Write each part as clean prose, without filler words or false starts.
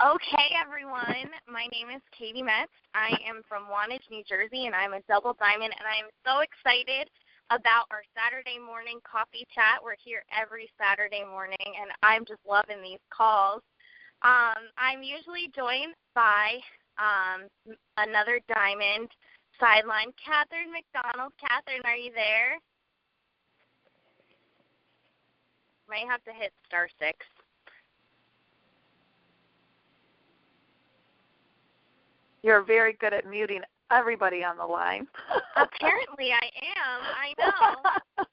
Okay, everyone. My name is Katie Metz. I am from Wantage, New Jersey, and I'm a double diamond, and I'm so excited about our Saturday morning coffee chat. We're here every Saturday morning, and I'm just loving these calls. I'm usually joined by another diamond sideline, Catherine McDonald. Catherine, are you there? Might have to hit *6. You're very good at muting everybody on the line. Apparently I am. I know.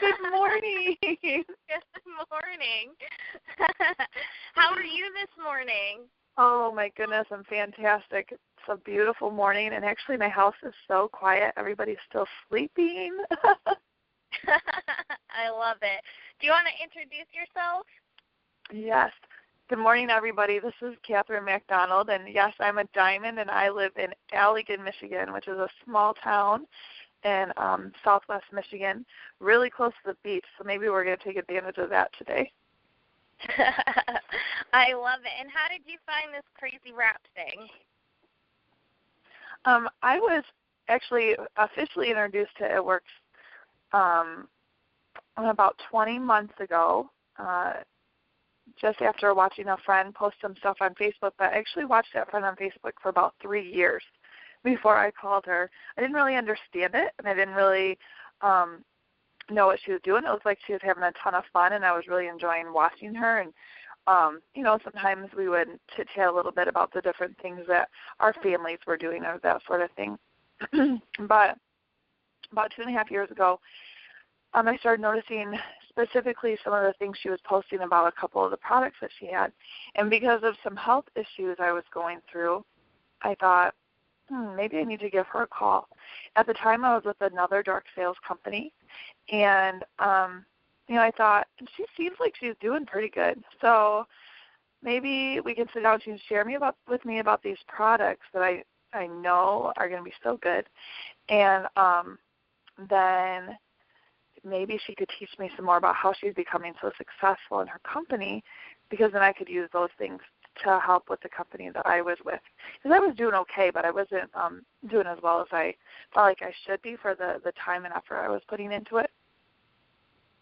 Good morning. Good morning. How are you this morning? Oh, my goodness, I'm fantastic. It's a beautiful morning, and actually my house is so quiet. Everybody's still sleeping. I love it. Do you want to introduce yourself? Yes. Good morning, everybody. This is Catherine McDonald, and yes, I'm a diamond, and I live in Allegan, Michigan, which is a small town in southwest Michigan, really close to the beach, so maybe we're going to take advantage of that today. I love it. And how did you find this crazy wrap thing? I was actually officially introduced to It Works about 20 months ago, just after watching a friend post some stuff on Facebook. But I actually watched that friend on Facebook for about 3 years before I called her. I didn't really understand it, and I didn't really know what she was doing. It looked like she was having a ton of fun, and I was really enjoying watching her. And, sometimes we would chit-chat a little bit about the different things that our families were doing or that sort of thing. But about 2.5 years ago, I started noticing specifically some of the things she was posting about a couple of the products that she had. And because of some health issues I was going through, I thought, maybe I need to give her a call. At the time, I was with another dark sales company, and, I thought, she seems like she's doing pretty good. So maybe we can sit down and she can share with me about these products that I know are going to be so good. And then maybe she could teach me some more about how she's becoming so successful in her company, because then I could use those things to help with the company that I was with. Because I was doing okay, but I wasn't doing as well as I felt like I should be for the time and effort I was putting into it.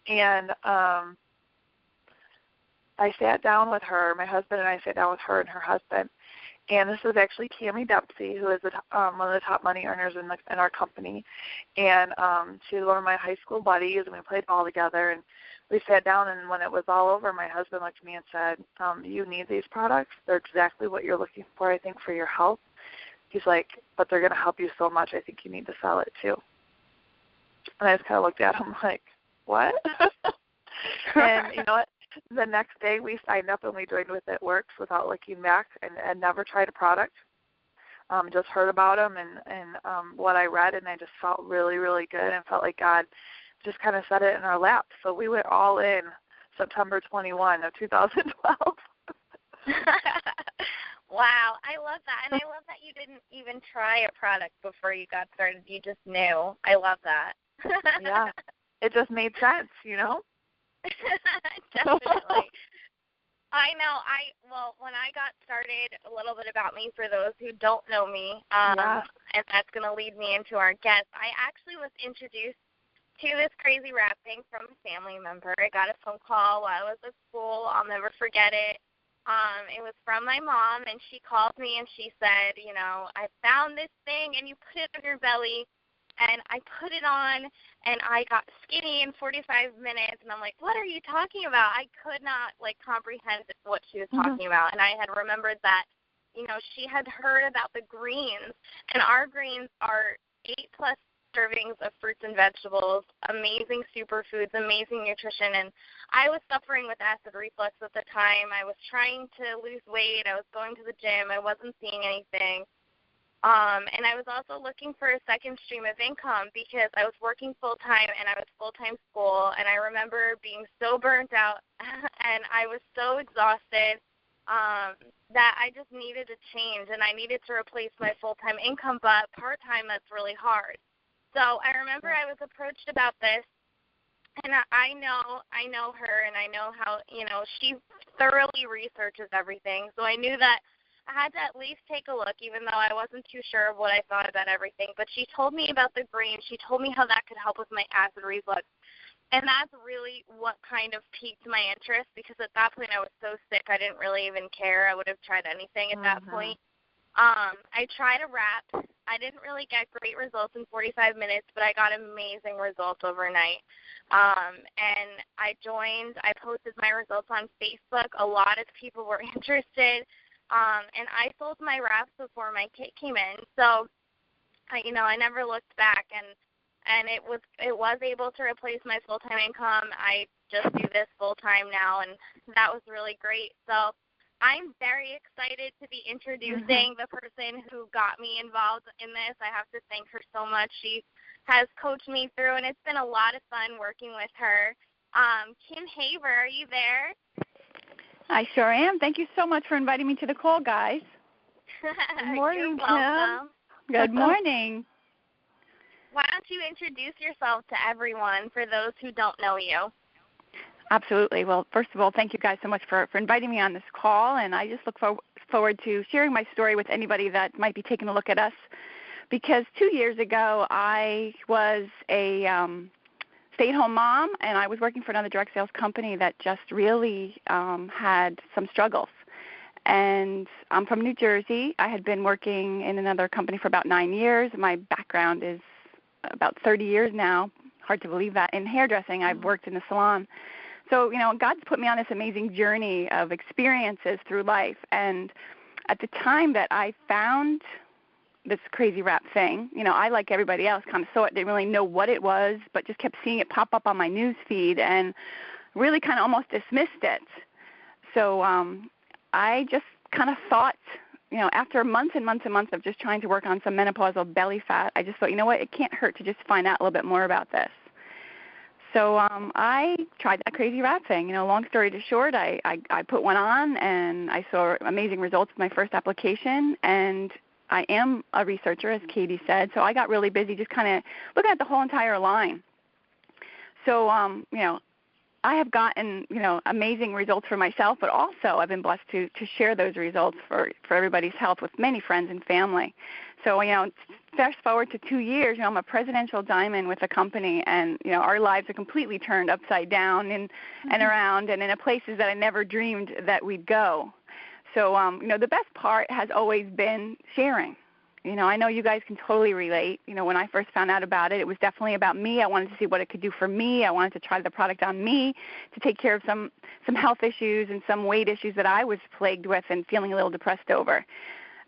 And I sat down with her, my husband and I sat down with her and her husband. And this is actually Tammy Dempsey, who is one of the top money earners in our company. And she was one of my high school buddies, and we played ball together. And we sat down, and when it was all over, my husband looked at me and said, you need these products. They're exactly what you're looking for, I think, for your health. He's like, but they're going to help you so much, I think you need to sell it too. And I just kind of looked at him like, what? And you know what? The next day we signed up and we joined with It Works without looking back, and never tried a product. Just heard about them and what I read, and I just felt really, really good and felt like God just kind of set it in our lap. So we went all in September 21 of 2012. Wow, I love that. And I love that you didn't even try a product before you got started. You just knew. I love that. Yeah, it just made sense, Definitely. I know. When I got started, a little bit about me for those who don't know me, and that's going to lead me into our guest. I actually was introduced to this crazy wrap thing from a family member. I got a phone call while I was at school. I'll never forget it. It was from my mom, and she called me and she said, I found this thing, and you put it on your belly. And I put it on, and I got skinny in 45 minutes. And I'm like, what are you talking about? I could not, comprehend what she was talking about. And I had remembered that, she had heard about the greens. And our greens are 8+ servings of fruits and vegetables, amazing superfoods, amazing nutrition. And I was suffering with acid reflux at the time. I was trying to lose weight. I was going to the gym. I wasn't seeing anything. And I was also looking for a second stream of income because I was working full-time and I was full-time school. And I remember being so burnt out and I was so exhausted that I just needed a change, and I needed to replace my full-time income, but part-time, that's really hard. So I remember I was approached about this, and I know her, and I know how, she thoroughly researches everything. So I knew that I had to at least take a look, even though I wasn't too sure of what I thought about everything. But she told me about the green. She told me how that could help with my acid reflux. And that's really what kind of piqued my interest, because at that point I was so sick I didn't really even care. I would have tried anything at that point. I tried a wrap. I didn't really get great results in 45 minutes, but I got amazing results overnight. And I posted my results on Facebook. A lot of people were interested. And I sold my wraps before my kit came in. So, I never looked back, and it was able to replace my full-time income. I just do this full-time now, and that was really great. So I'm very excited to be introducing the person who got me involved in this. I have to thank her so much. She has coached me through, and it's been a lot of fun working with her. Kim Haber, are you there? I sure am. Thank you so much for inviting me to the call, guys. Good morning, Kim. Good morning. Why don't you introduce yourself to everyone for those who don't know you? Absolutely. Well, first of all, thank you guys so much for inviting me on this call, and I just look forward to sharing my story with anybody that might be taking a look at us, because 2 years ago I was a stay-at-home mom, and I was working for another direct sales company that just really had some struggles. And I'm from New Jersey. I had been working in another company for about 9 years. My background is about 30 years now. Hard to believe that. In hairdressing, I've worked in the salon. So, God's put me on this amazing journey of experiences through life. And at the time that I found this crazy wrap thing, I, like everybody else, kind of saw it, didn't really know what it was, but just kept seeing it pop up on my news feed and really kind of almost dismissed it. So I just kind of thought, after months and months and months of just trying to work on some menopausal belly fat, I just thought, what, it can't hurt to just find out a little bit more about this. So I tried that crazy wrap thing. Long story short, I put one on, and I saw amazing results with my first application, and I am a researcher, as Caity said, so I got really busy just kind of looking at the whole entire line. So, I have gotten, amazing results for myself, but also I've been blessed to share those results for everybody's health with many friends and family. So, fast forward to 2 years, I'm a Presidential Diamond with a company, and, our lives are completely turned upside down and around and in places that I never dreamed that we'd go. So, the best part has always been sharing. I know you guys can totally relate. When I first found out about it, it was definitely about me. I wanted to see what it could do for me. I wanted to try the product on me to take care of some health issues and some weight issues that I was plagued with and feeling a little depressed over.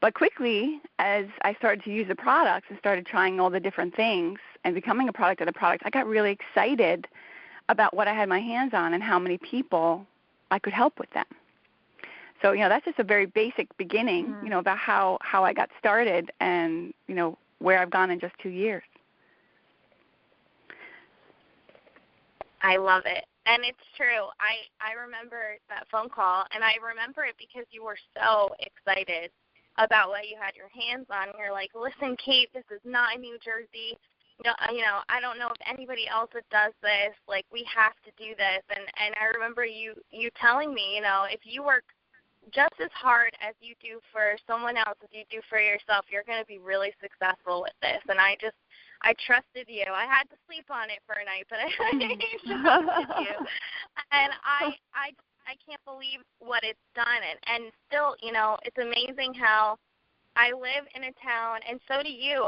But quickly, as I started to use the products and started trying all the different things and becoming a product of the product, I got really excited about what I had my hands on and how many people I could help with them. So, that's just a very basic beginning, about how I got started and, where I've gone in just 2 years. I love it. And it's true. I remember that phone call, and I remember it because you were so excited about what you had your hands on. You're like, listen, Kate, this is not in New Jersey. I don't know if anybody else that does this. Like, we have to do this. And I remember you telling me, if you work just as hard as you do for someone else as you do for yourself, you're going to be really successful with this. And I trusted you. I had to sleep on it for a night, but I trusted you. And I can't believe what it's done. And still, it's amazing how I live in a town, and so do you,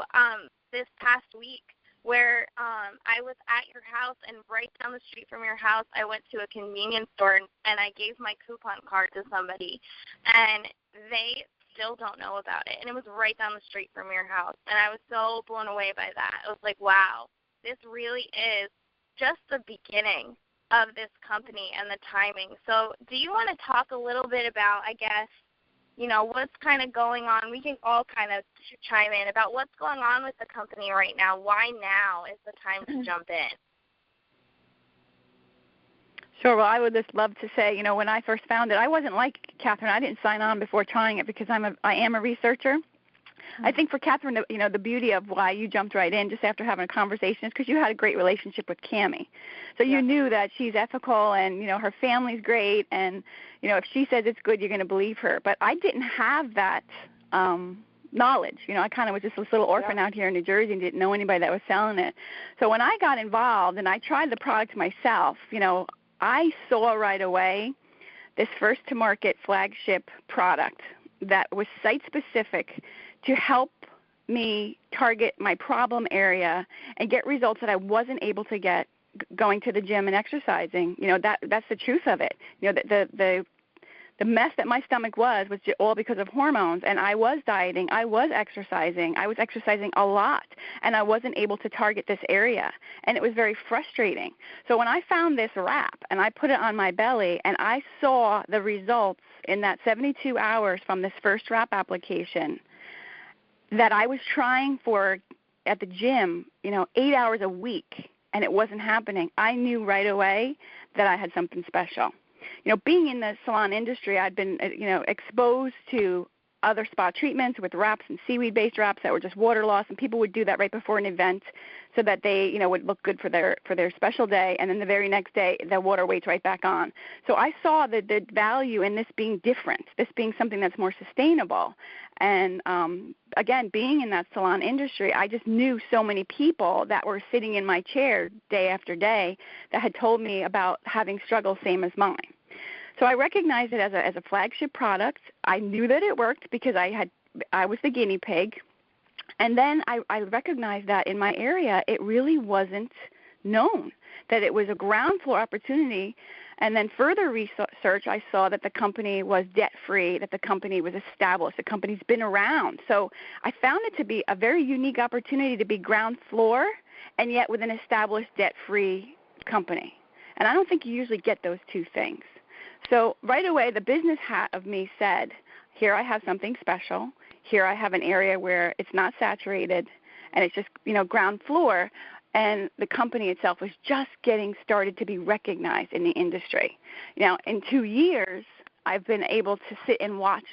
this past week, where I was at your house, and right down the street from your house, I went to a convenience store, and I gave my coupon card to somebody, and they still don't know about it. And it was right down the street from your house, and I was so blown away by that. I was like, wow, this really is just the beginning of this company and the timing. So do you want to talk a little bit about, I guess, what's kind of going on? We can all kind of chime in about what's going on with the company right now. Why now is the time to jump in? Sure. Well, I would just love to say, when I first found it, I wasn't like Catherine. I didn't sign on before trying it because I am a researcher. I think for Catherine, the beauty of why you jumped right in just after having a conversation is because you had a great relationship with Cammie. So you knew that she's ethical and, her family's great. And, if she says it's good, you're going to believe her. But I didn't have that knowledge. I kind of was just this little orphan out here in New Jersey and didn't know anybody that was selling it. So when I got involved and I tried the product myself, I saw right away this first-to-market flagship product that was site-specific to help me target my problem area and get results that I wasn't able to get going to the gym and exercising. That's the truth of it. The mess that my stomach was all because of hormones, and I was dieting, I was exercising a lot, and I wasn't able to target this area, and it was very frustrating. So when I found this wrap, and I put it on my belly, and I saw the results in that 72 hours from this first wrap application that I was trying for at the gym, 8 hours a week, and it wasn't happening, I knew right away that I had something special. Being in the salon industry, I'd been, exposed to other spa treatments with wraps and seaweed-based wraps that were just water loss, and people would do that right before an event so that they, would look good for their special day, and then the very next day, the water weights right back on. So I saw the value in this being different, this being something that's more sustainable. And, again, being in that salon industry, I just knew so many people that were sitting in my chair day after day that had told me about having struggles same as mine. So I recognized it as a flagship product. I knew that it worked because I was the guinea pig. And then I recognized that in my area it really wasn't known, that it was a ground floor opportunity. And then further research, I saw that the company was debt-free, that the company was established, the company's been around. So I found it to be a very unique opportunity to be ground floor and yet with an established debt-free company. And I don't think you usually get those two things. So right away, the business hat of me said, here I have something special. Here I have an area where it's not saturated and it's just, ground floor. And the company itself was just getting started to be recognized in the industry. In 2 years, I've been able to sit and watch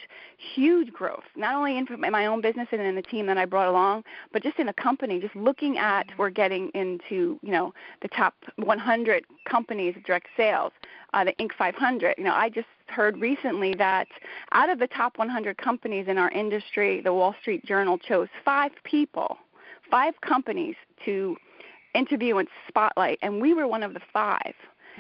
huge growth, not only in my own business and in the team that I brought along, but just in the company, just looking at, we're getting into, the top 100 companies of direct sales, the Inc. 500. I just heard recently that out of the top 100 companies in our industry, the Wall Street Journal chose 5 companies to interview and spotlight, and we were one of the 5.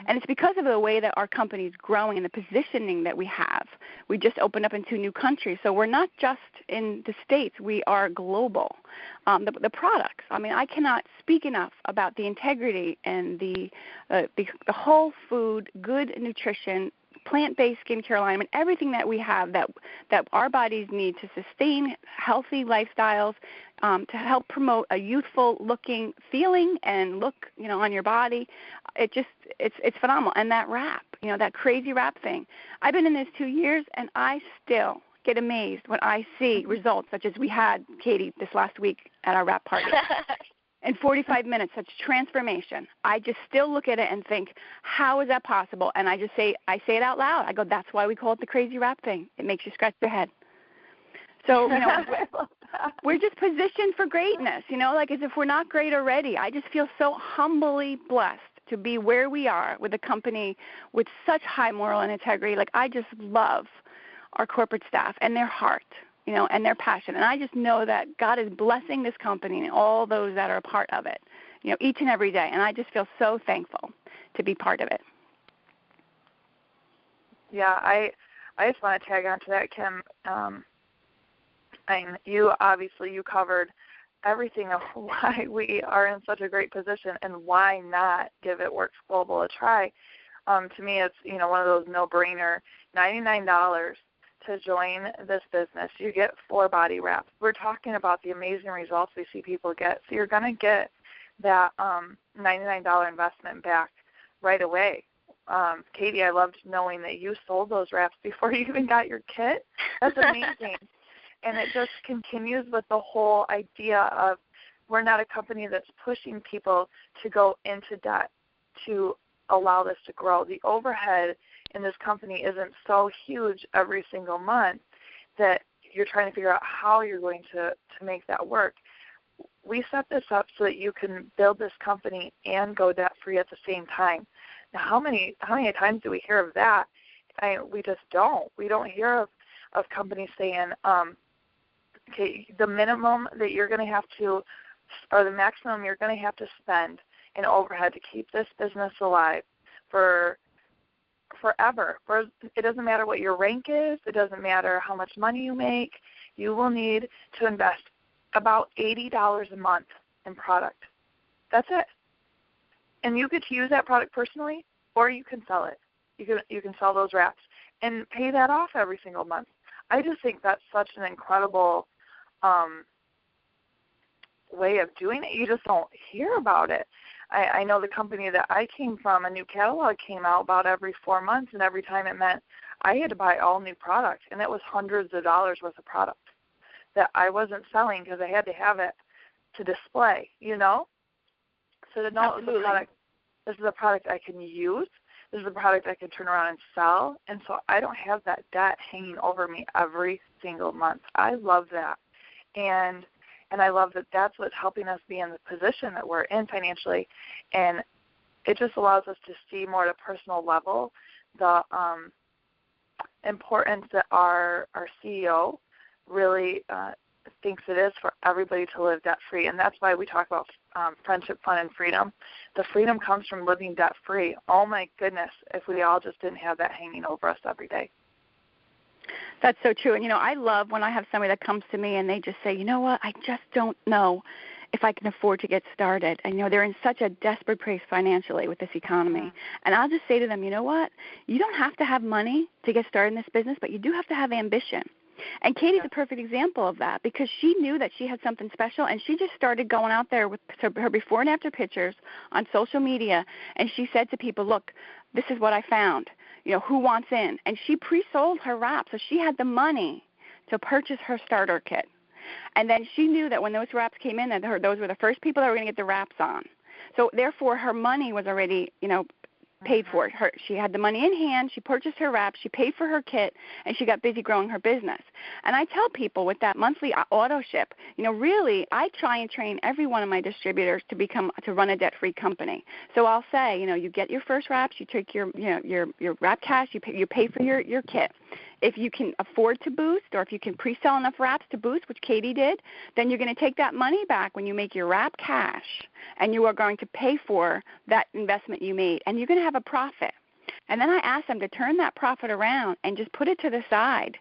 And it's because of the way that our company is growing and the positioning that we have. We just opened up in 2 new countries. So we're not just in the States. We are global. The products, I cannot speak enough about the integrity and the whole food, good nutrition, plant-based skincare alignment, everything that we have that our bodies need to sustain healthy lifestyles, to help promote a youthful looking feeling and look, on your body. It's phenomenal. And that wrap, that crazy wrap thing. I've been in this 2 years, and I still get amazed when I see results such as we had, Caity, this last week at our wrap party. In 45 minutes, such transformation. I just still look at it and think, how is that possible? And I say it out loud. I go, that's why we call it the crazy wrap thing. It makes you scratch your head. So, we're just positioned for greatness, as if we're not great already. I just feel so humbly blessed to be where we are with a company with such high moral and integrity. I just love our corporate staff and their heart, and their passion. And I just know that God is blessing this company and all those that are a part of it, each and every day. And I just feel so thankful to be part of it. Yeah, I just want to tag on to that, Kim. You covered everything of why we are in such a great position and why not give It Works Global a try. To me, it's one of those no-brainer, $99 to join this business. You get 4 body wraps. We're talking about the amazing results we see people get. So you're going to get that $99 investment back right away. Caity, I loved knowing that you sold those wraps before you even got your kit. That's amazing. And it just continues with the whole idea of we're not a company that's pushing people to go into debt to allow this to grow. The overhead in this company isn't so huge every single month that you're trying to figure out how you're going to make that work. We set this up so that you can build this company and go debt-free at the same time. Now, how many times do we hear of that? We just don't. We don't hear of companies saying, okay, the minimum that you're going to have to, or the maximum you're going to have to spend in overhead to keep this business alive for forever. It doesn't matter what your rank is. It doesn't matter how much money you make. You will need to invest about $80 a month in product. That's it. And you get to use that product personally, or you can sell it. You can sell those wraps and pay that off every single month. I just think that's such an incredible way of doing it. You just don't hear about it. I know the company that I came from, a new catalog came out about every 4 months, and every time it meant I had to buy all new product, and it was hundreds of dollars worth of product that I wasn't selling because I had to have it to display, So to know this is a product I can use. This is a product I can turn around and sell, and so I don't have that debt hanging over me every single month. I love that, and I love that that's what's helping us be in the position that we're in financially, and it just allows us to see more at a personal level the importance that our CEO really thinks it is for everybody to live debt-free, and that's why we talk about friendship, fun, and freedom. The freedom comes from living debt-free. Oh, my goodness, if we all just didn't have that hanging over us every day. That's so true. And, I love when I have somebody that comes to me and they just say, you know what, I just don't know if I can afford to get started. And, they're in such a desperate place financially with this economy. And I'll just say to them, you know what, you don't have to have money to get started in this business, but you do have to have ambition. And Katie's a perfect example of that because she knew that she had something special, and she just started going out there with her before and after pictures on social media, and she said to people, look, this is what I found. Who wants in? And she pre-sold her wraps, so she had the money to purchase her starter kit. And then she knew that when those wraps came in, that those were the first people that were going to get the wraps on. So therefore, her money was already, paid for it. She had the money in hand. She purchased her wraps. She paid for her kit, and she got busy growing her business. And I tell people with that monthly auto ship, really, I try and train every one of my distributors to run a debt-free company. So I'll say, you get your first wraps, you take your wrap cash, you pay for your kit. If you can afford to boost, or if you can pre-sell enough wraps to boost, which Katie did, then you're going to take that money back when you make your wrap cash, and you are going to pay for that investment you made, and you're going to have a profit. And then I ask them to turn that profit around and just put it to the side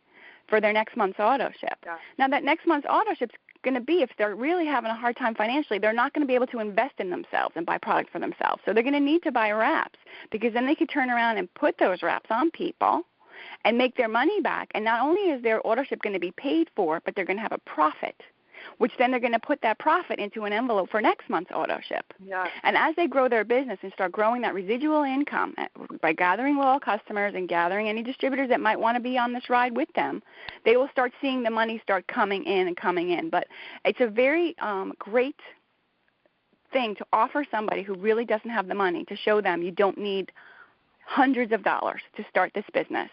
for their next month's auto ship. Yeah. Now, that next month's auto ship's going to be, if they're really having a hard time financially, they're not going to be able to invest in themselves and buy product for themselves. So they're going to need to buy wraps, because then they could turn around and put those wraps on people and make their money back. And not only is their auto ship going to be paid for, but they're going to have a profit, which then they're going to put that profit into an envelope for next month's auto ship. Yeah. And as they grow their business and start growing that residual income by gathering loyal customers and gathering any distributors that might want to be on this ride with them, they will start seeing the money start coming in. But it's a very great thing to offer somebody who really doesn't have the money, to show them you don't need hundreds of dollars to start this business.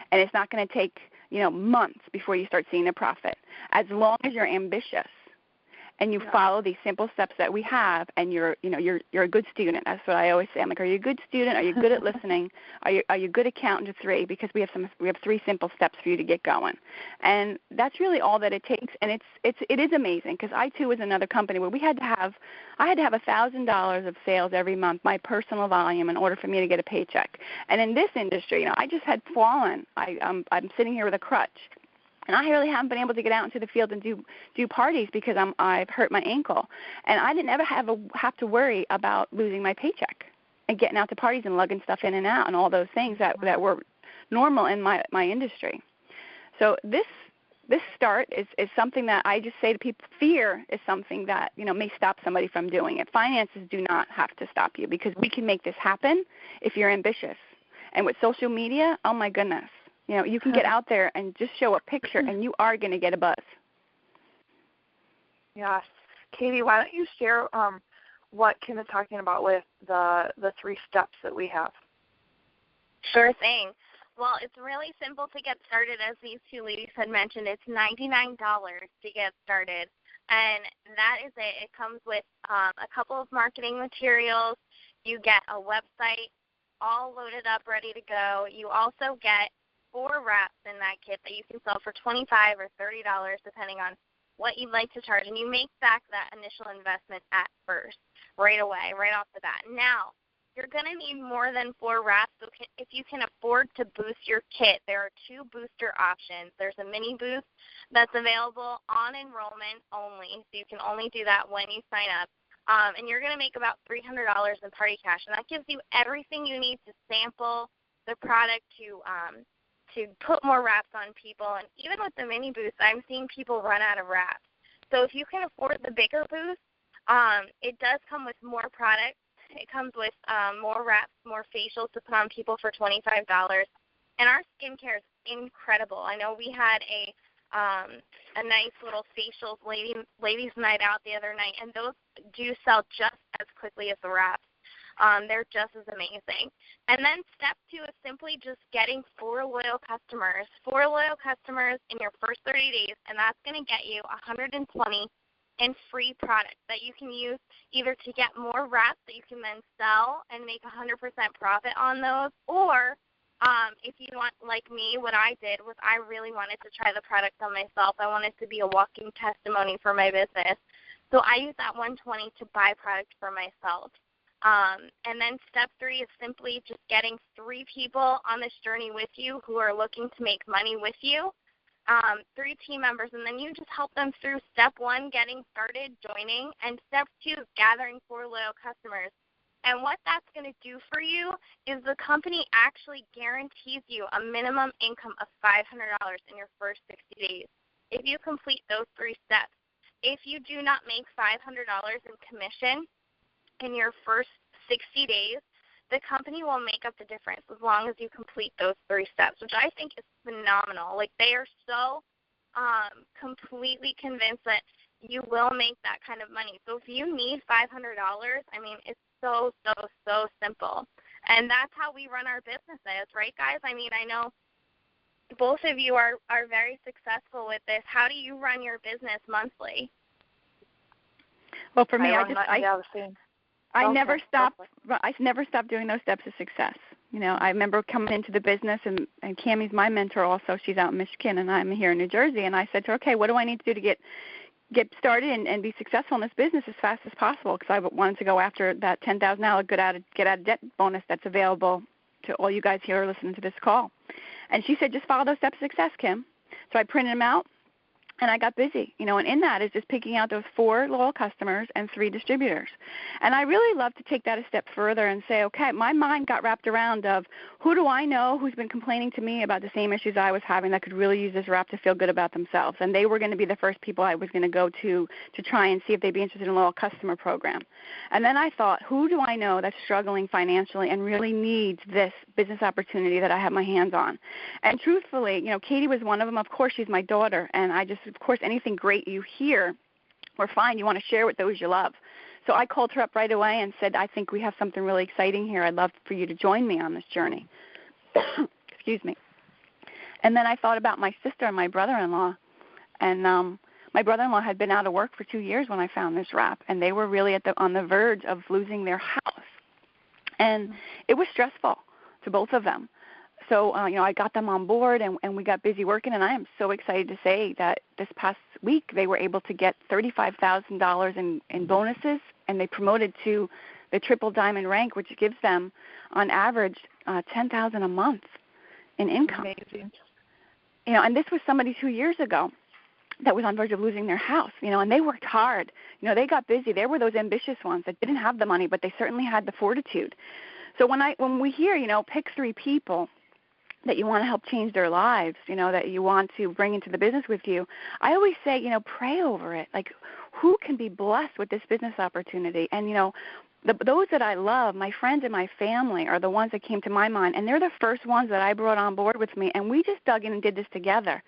And it's not going to take, months before you start seeing a profit. As long as you're ambitious and you follow these simple steps that we have, and you're a good student. That's what I always say. I'm like, are you a good student? Are you good at listening? Are you good at counting to 3? Because we have 3 simple steps for you to get going. And that's really all that it takes. And it is amazing, because I too was another company where I had to have $1,000 of sales every month, my personal volume, in order for me to get a paycheck. And in this industry, I just had fallen. I'm sitting here with a crutch. And I really haven't been able to get out into the field and do parties because I've hurt my ankle. And I didn't ever have to worry about losing my paycheck and getting out to parties and lugging stuff in and out and all those things that were normal in my industry. So this start is something that I just say to people, fear is something that, may stop somebody from doing it. Finances do not have to stop you, because we can make this happen if you're ambitious. And with social media, oh my goodness. You can get out there and just show a picture, and you are going to get a buzz. Yes. Katie, why don't you share what Kim is talking about with the 3 steps that we have? Sure thing. Well, it's really simple to get started, as these two ladies had mentioned. It's $99 to get started, and that is it. It comes with a couple of marketing materials. You get a website all loaded up, ready to go. You also get 4 wraps in that kit that you can sell for $25 or $30, depending on what you'd like to charge, and you make back that initial investment at first, right away, right off the bat. Now, you're going to need more than 4 wraps, so if you can afford to boost your kit, there are 2 booster options. There's a mini boost that's available on enrollment only, so you can only do that when you sign up. And you're going to make about $300 in party cash, and that gives you everything you need to sample the product, to put more wraps on people. And even with the mini boost, I'm seeing people run out of wraps. So if you can afford the bigger boost, it does come with more products. It comes with more wraps, more facials to put on people for $25. And our skincare is incredible. I know we had a nice little facials ladies night out the other night, and those do sell just as quickly as the wraps. They're just as amazing. And then step 2 is simply just getting 4 loyal customers. 4 loyal customers in your first 30 days, and that's going to get you 120 in free products that you can use either to get more wraps that you can then sell and make 100% profit on those, or if you want, like me, what I did was I really wanted to try the product on myself. I wanted to be a walking testimony for my business. So I used that 120 to buy product for myself. And then step 3 is simply just getting 3 people on this journey with you who are looking to make money with you, 3 team members, and then you just help them through step 1, getting started, joining, and step 2, gathering 4 loyal customers. And what that's going to do for you is the company actually guarantees you a minimum income of $500 in your first 60 days if you complete those 3 steps. If you do not make $500 in commission in your first 60 days, the company will make up the difference as long as you complete those 3 steps, which I think is phenomenal. Like, they are so completely convinced that you will make that kind of money. So if you need $500, I mean, it's so simple. And that's how we run our businesses, right, guys? I mean, I know both of you are very successful with this. How do you run your business monthly? Well, for me, I never stopped doing those steps of success. You know, I remember coming into the business, and Cammie's my mentor also. She's out in Michigan, and I'm here in New Jersey. And I said to her, okay, what do I need to do to get started and be successful in this business as fast as possible? Because I wanted to go after that $10,000 get out of debt bonus that's available to all you guys here listening to this call. And she said, just follow those steps of success, Kim. So I printed them out, and I got busy, you know, and in that is just picking out those 4 loyal customers and 3 distributors. And I really love to take that a step further and say, okay, my mind got wrapped around of who do I know who's been complaining to me about the same issues I was having that could really use this wrap to feel good about themselves. And they were going to be the first people I was going to go to try and see if they'd be interested in a loyal customer program. And then I thought, who do I know that's struggling financially and really needs this business opportunity that I have my hands on? And truthfully, you know, Caity was one of them. Of course, she's my daughter, and of course, anything great you hear or find, you want to share with those you love. So I called her up right away and said, I think we have something really exciting here. I'd love for you to join me on this journey. Excuse me. And then I thought about my sister and my brother-in-law. And my brother-in-law had been out of work for 2 years when I found this wrap, and they were really on the verge of losing their house. And it was stressful to both of them. So, you know, I got them on board, and we got busy working, and I am so excited to say that this past week they were able to get $35,000 in bonuses, and they promoted to the triple diamond rank, which gives them, on average, $10,000 a month in income. Amazing. You know, and this was somebody 2 years ago that was on verge of losing their house, you know, and they worked hard. You know, they got busy. They were those ambitious ones that didn't have the money, but they certainly had the fortitude. So when we hear, you know, pick 3 people that you want to help change their lives, you know, that you want to bring into the business with you, I always say, you know, pray over it. Like, who can be blessed with this business opportunity? And, you know, those that I love, my friends and my family, are the ones that came to my mind, and they're the first ones that I brought on board with me, and we just dug in and did this together.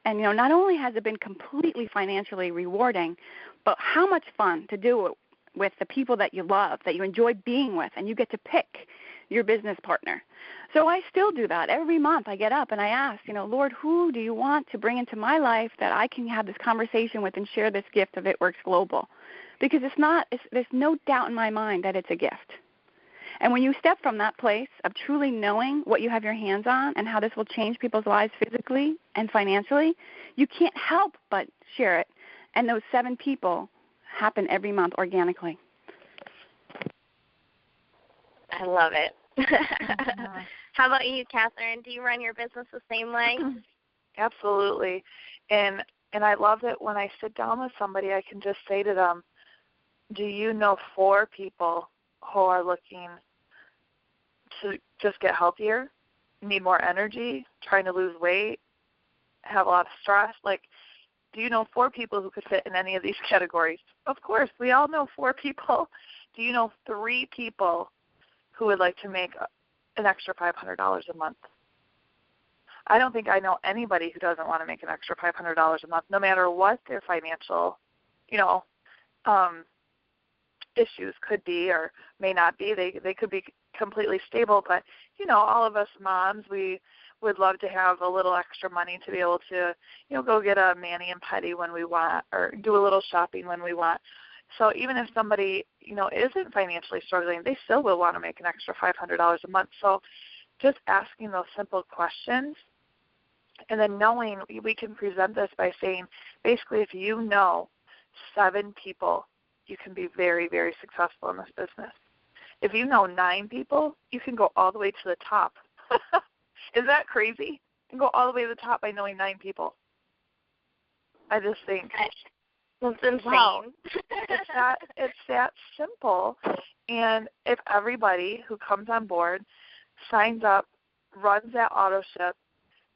And, you know, not only has it been completely financially rewarding, but how much fun to do it with the people that you love, that you enjoy being with, and you get to pick your business partner. So I still do that. Every month I get up and I ask, Lord, who do you want to bring into my life that I can have this conversation with and share this gift of It Works Global? Because there's no doubt in my mind that it's a gift. And when you step from that place of truly knowing what you have your hands on and how this will change people's lives physically and financially, you can't help but share it. And those 7 people happen every month organically. I love it. How about you, Catherine? Do you run your business the same way? Absolutely. And I love that when I sit down with somebody, I can just say to them, do you know 4 people who are looking to just get healthier, need more energy, trying to lose weight, have a lot of stress? Like, do you know 4 people who could fit in any of these categories? Of course, we all know 4 people. Do you know 3 people who would like to make an extra $500 a month? I don't think I know anybody who doesn't want to make an extra $500 a month, no matter what their financial, issues could be or may not be. They could be completely stable, but, all of us moms, we would love to have a little extra money to be able to, go get a mani and pedi when we want or do a little shopping when we want. So even if somebody, isn't financially struggling, they still will want to make an extra $500 a month. So just asking those simple questions and then knowing we can present this by saying, basically, if you know 7 people, you can be very, very successful in this business. If you know 9 people, you can go all the way to the top. Is that crazy? You can go all the way to the top by knowing 9 people. I just think that's insane. Wow, it's that simple. And if everybody who comes on board signs up, runs that auto ship,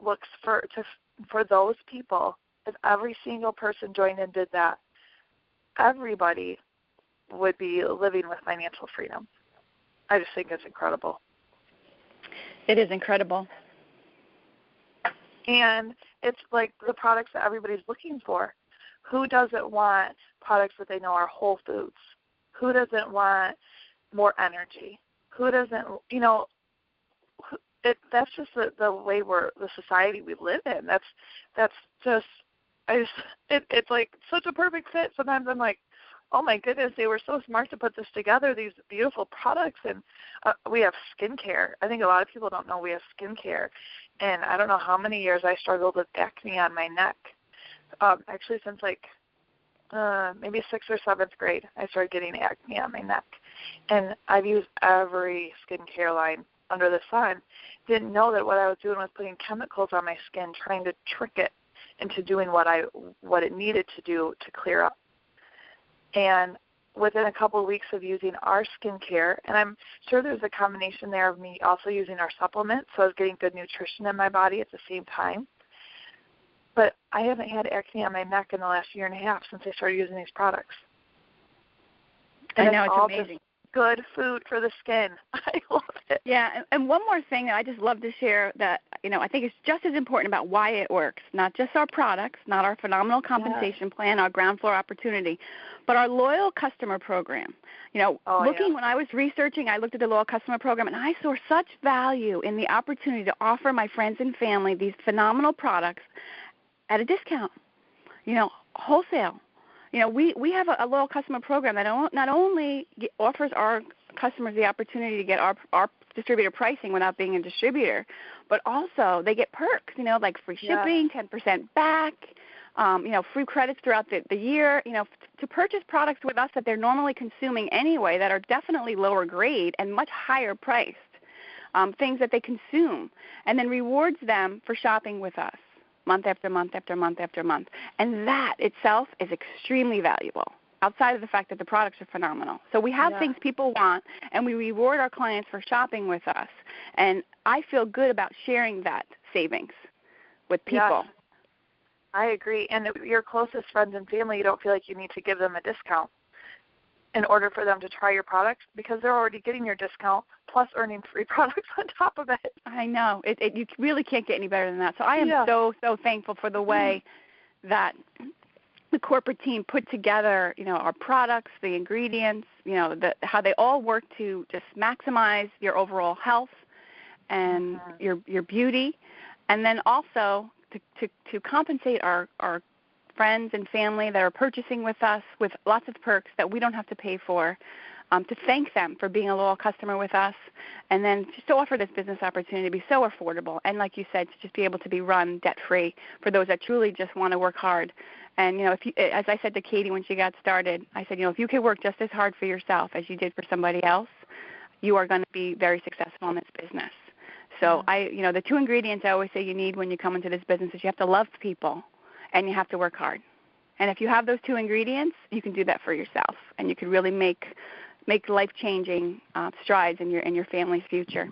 looks for those people, if every single person joined and did that, everybody would be living with financial freedom. I just think it's incredible. It is incredible. And it's like the products that everybody's looking for. Who doesn't want products that they know are whole foods? Who doesn't want more energy? Who doesn't, that's just the way the society we live in. That's just, it's like such a perfect fit. Sometimes I'm like, oh my goodness, they were so smart to put this together, these beautiful products. And we have skincare. I think a lot of people don't know we have skincare. And I don't know how many years I struggled with acne on my neck. Actually, since maybe 6th or 7th grade, I started getting acne on my neck. And I've used every skincare line under the sun. Didn't know that what I was doing was putting chemicals on my skin, trying to trick it into doing what it needed to do to clear up. And within a couple of weeks of using our skincare, and I'm sure there's a combination there of me also using our supplements, so I was getting good nutrition in my body at the same time. But I haven't had acne on my neck in the last year and a half since I started using these products. And I know, it's all amazing. Just good food for the skin. I love it. Yeah, and one more thing that I just love to share that, I think is just as important about why it works, not just our products, not our phenomenal compensation plan, our ground floor opportunity, but our loyal customer program. When I was researching, I looked at the loyal customer program, and I saw such value in the opportunity to offer my friends and family these phenomenal products at a discount, wholesale. We have a loyal customer program that not only offers our customers the opportunity to get our distributor pricing without being a distributor, but also they get perks, like free shipping, 10% back, free credits throughout the year, to purchase products with us that they're normally consuming anyway that are definitely lower grade and much higher priced, things that they consume, and then rewards them for shopping with us month after month after month after month. And that itself is extremely valuable, outside of the fact that the products are phenomenal. So we have things people want, and we reward our clients for shopping with us. And I feel good about sharing that savings with people. Yes, I agree. And your closest friends and family, you don't feel like you need to give them a discount in order for them to try your products, because they're already getting your discount plus earning free products on top of it. I know. You really can't get any better than that. So I am so thankful for the way that the corporate team put together, our products, the ingredients, how they all work to just maximize your overall health and your beauty, and then also to compensate our friends and family that are purchasing with us with lots of perks that we don't have to pay for, to thank them for being a loyal customer with us, and then just to offer this business opportunity to be so affordable, and like you said, to just be able to be run debt-free for those that truly just want to work hard. And, if you, as I said to Caity when she got started, I said, if you could work just as hard for yourself as you did for somebody else, you are going to be very successful in this business. So the 2 ingredients I always say you need when you come into this business is you have to love people and you have to work hard. And if you have those 2 ingredients, you can do that for yourself, and you can really make life-changing strides in your family's future.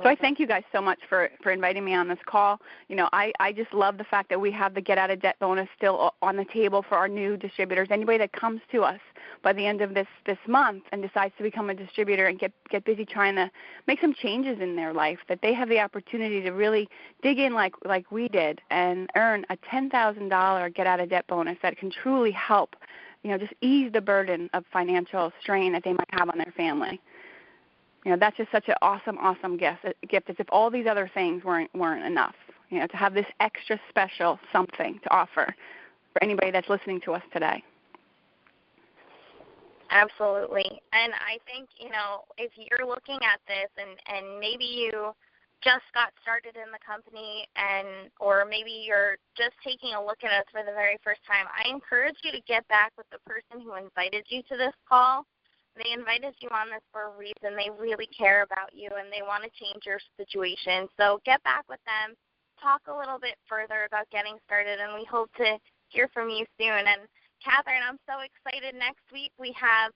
So I thank you guys so much for inviting me on this call. I just love the fact that we have the Get Out of Debt bonus still on the table for our new distributors. Anybody that comes to us by the end of this month and decides to become a distributor and get busy trying to make some changes in their life, that they have the opportunity to really dig in like we did and earn a $10,000 Get Out of Debt bonus that can truly help, just ease the burden of financial strain that they might have on their family. That's just such an awesome gift. As if all these other things weren't enough. To have this extra special something to offer for anybody that's listening to us today. Absolutely. And I think, if you're looking at this and maybe you just got started in the company or maybe you're just taking a look at us for the very first time, I encourage you to get back with the person who invited you to this call. They invited you on this for a reason. They really care about you, and they want to change your situation. So get back with them, talk a little bit further about getting started, and we hope to hear from you soon. And, Catherine, I'm so excited. Next week we have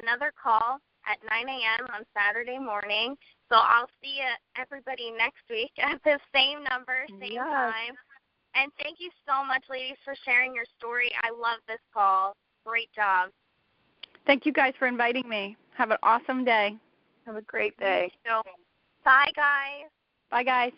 another call at 9 a.m. on Saturday morning. So I'll see everybody next week at the same number, same time. And thank you so much, ladies, for sharing your story. I love this call. Great job. Thank you guys for inviting me. Have an awesome day. Have a great day. So, bye, guys. Bye, guys.